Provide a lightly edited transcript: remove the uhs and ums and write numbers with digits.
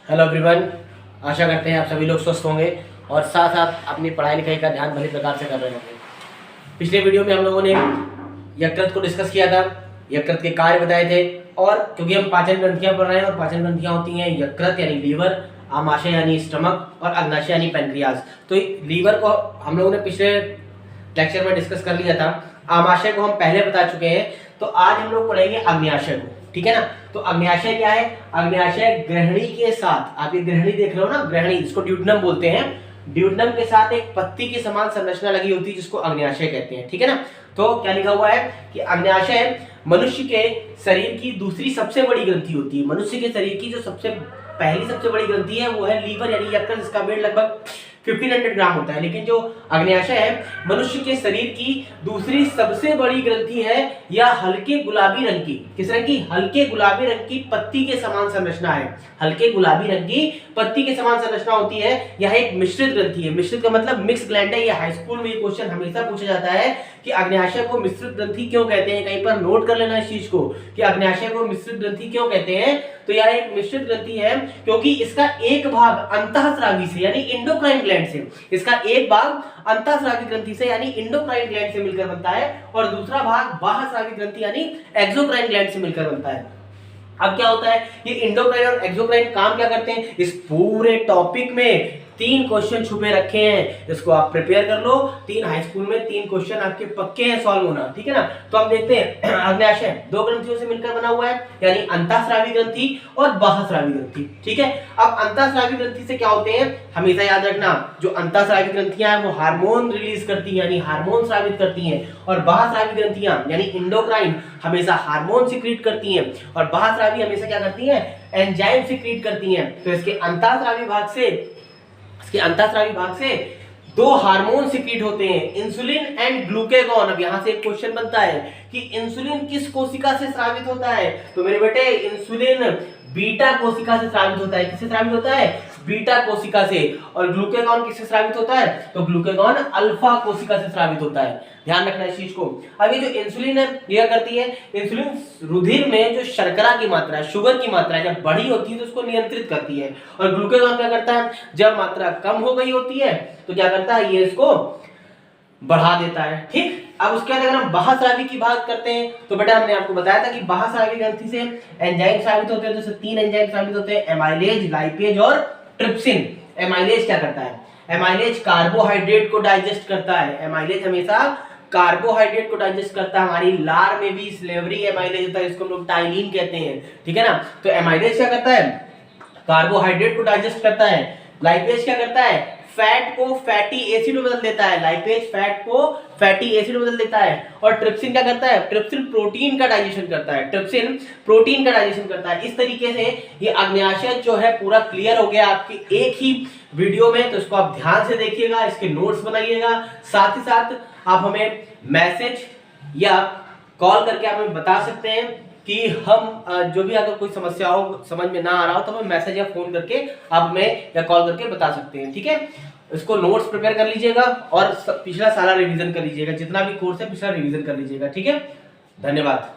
Hello everyone, आशा करते हैं आप सभी लोग स्वस्थ होंगे और साथ साथ अपनी पढ़ाई लिखाई का ध्यान भली प्रकार से कर रहे होंगे। पिछले वीडियो में हम लोगों ने यकृत को डिस्कस किया था, यकृत के कार्य बताए थे। और क्योंकि हम पाचन ग्रंथियां पढ़ रहे हैं और पाचन ग्रंथियां होती हैं यकृत यानी लीवर, आमाशय यानी स्टमक और अग्नाशय यानी पैनक्रियाज। तो लीवर को हम लोगों ने पिछले लेक्चर में डिस्कस कर लिया था, आमाशय को हम पहले बता चुके हैं। तो आज हम लोग पढ़ेंगे अग्न्याशय को, ठीक है ना। तो अग्न्याशय क्या है? अग्न्याशय ग्रहणी के साथ, आप ये ग्रहणी देख रहे हो ना, ग्रहणी, इसको ड्यूडनम बोलते हैं। ड्यूडनम के साथ एक पत्ती की समान संरचना लगी होती है जिसको अग्न्याशय कहते हैं, ठीक है ना। तो क्या लिखा हुआ है कि अग्न्याशय मनुष्य के शरीर की दूसरी सबसे बड़ी ग्रंथि होती है। मनुष्य के शरीर की जो सबसे बड़ी ग्रंथि है वो है लीवर यानी यकृत, जिसका वेट लगभग 1500 ग्राम होता है। लेकिन जो अग्न्याशय है मनुष्य के शरीर की दूसरी सबसे बड़ी ग्रंथि है, या हल्के गुलाबी रंग की, किस रंग की? हल्के गुलाबी रंग की पत्ती के समान संरचना है। हल्के गुलाबी रंग की पत्ती के समान संरचना होती है। यह एक मिश्रित ग्रंथि है। मिश्रित का मतलब मिक्स ग्लैंड है। यह हाई स्कूल में ये क्वेश्चन हमेशा पूछा जाता है कि अग्न्याशय को मिश्रित ग्रंथि क्यों कहते हैं। कहीं पर नोट कर लेना इस चीज को कि अग्न्याशय को मिश्रित ग्रंथि क्यों कहते हैं। तो यह एक मिश्रित ग्रंथि है क्योंकि इसका एक भाग अंतःस्रावी से यानी इंडोक्राइन ग्लैंड से, इसका एक भाग अंतःस्रावी ग्रंथि से यानी इंडोक्राइन ग्लैंड से मिलकर बनता है और दूसरा भाग बाह्यस्रावी ग्रंथि यानी एक्सोक्राइन ग्लैंड से मिलकर बनता है। अब क्या होता है, ये इंडोक्राइन और एक्सोक्राइन काम क्या करते हैं? इस पूरे टॉपिक में 3 क्वेश्चन छुपे रखे हैं, इसको आप प्रिपेयर कर लो। 3 हाई स्कूल में 3 क्वेश्चन आपके पक्के हैं सॉल्व होना, ठीक है ना। तो हम देखते हैं अग्न्याशय 2 ग्रंथियों से मिलकर बना हुआ है, यानी अंतःस्रावी ग्रंथि और बाह्यस्रावी ग्रंथि, ठीक है। अब अंतःस्रावी ग्रंथि से क्या होते हैं, हमेशा याद रखना, जो अंतःस्रावी ग्रंथियां हैं वो हार्मोन रिलीज करती हैं यानी हार्मोन स्रावित करती हैं, और बाह्यस्रावी ग्रंथियां यानी इंडोक्राइन हमेशा हार्मोन सिक्रीट करती हैं, और बाह्यस्रावी हमेशा क्या करती हैं? एंजाइम सिक्रीट करती हैं। तो इसके अंतःस्रावी भाग से 2 हार्मोन सिक्रीट होते हैं, इंसुलिन एंड ग्लूकेगॉन। अब यहां से एक क्वेश्चन बनता है कि इंसुलिन किस कोशिका से स्रावित होता है? तो मेरे बेटे इंसुलिन बीटा कोशिका से स्रावित होता है। किससे स्रावित होता है? बीटा कोशिका से। और ग्लूकेगॉन किससे स्रावित होता है? तो ग्लूकेगॉन अल्फा कोशिका से स्रावित होता है। ध्यान रखना इस चीज को। अब ये जो इंसुलिन है ये करती है, इंसुलिन रुधिर में जो शर्करा की मात्रा है, शुगर की मात्रा है, जब बड़ी होती है तो उसको नियंत्रित करती है। और ग्लूकेगॉन क्या करता है, जब मात्रा कम हो गई होती है तो क्या करता है, ये इसको बढ़ा देता है, ठीक। अब उसके बाद अगर हम बाह्यस्रावी की बात करते हैं तो बेटा हमने आपको बताया था कि बाह्यस्रावी ग्रंथि से एंजाइम स्रावित होते हैं। तो 3 एंजाइम स्रावित होते हैं, एमाइलेज, लाइपेज और ट्रिप्सिन। एमाइलेज क्या करता है? एमाइलेज कार्बोहाइड्रेट को डाइजेस्ट करता है। एमाइलेज हमेशा कार्बोहाइड्रेट को डाइजेस्ट करता है। हमारी लार में भी स्लेवरी एमाइलेज होता है, इसको हम लोग टाइलिन कहते हैं, ठीक है ना। तो एमाइलेज क्या करता है? कार्बोहाइड्रेट को डाइजेस्ट करता है। लाइपेज क्या करता है? फैट को फैटी एसिड में बदल देता है। लाइपेज फैट को फैटी एसिड में बदल देता है। और ट्रिप्सिन क्या करता है? ट्रिप्सिन प्रोटीन का डाइजेशन करता है। ट्रिप्सिन प्रोटीन का डाइजेशन करता है। इस तरीके से ये अग्न्याशय जो है पूरा क्लियर हो गया आपके एक ही वीडियो में। तो इसको आप ध्यान से देखिएगा, इसके नोट्स बनाइएगा, साथ ही साथ आप हमें मैसेज या कॉल करके आप हमें बता सकते हैं कि हम जो भी अगर कोई समस्या हो, समझ में ना आ रहा हो, तो हमें मैसेज या फोन करके आप हमें या कॉल करके बता सकते हैं, ठीक है। इसको नोट्स प्रिपेयर कर लीजिएगा और पिछला सारा रिवीजन कर लीजिएगा, जितना भी कोर्स है पिछला रिवीजन कर लीजिएगा, ठीक है। धन्यवाद।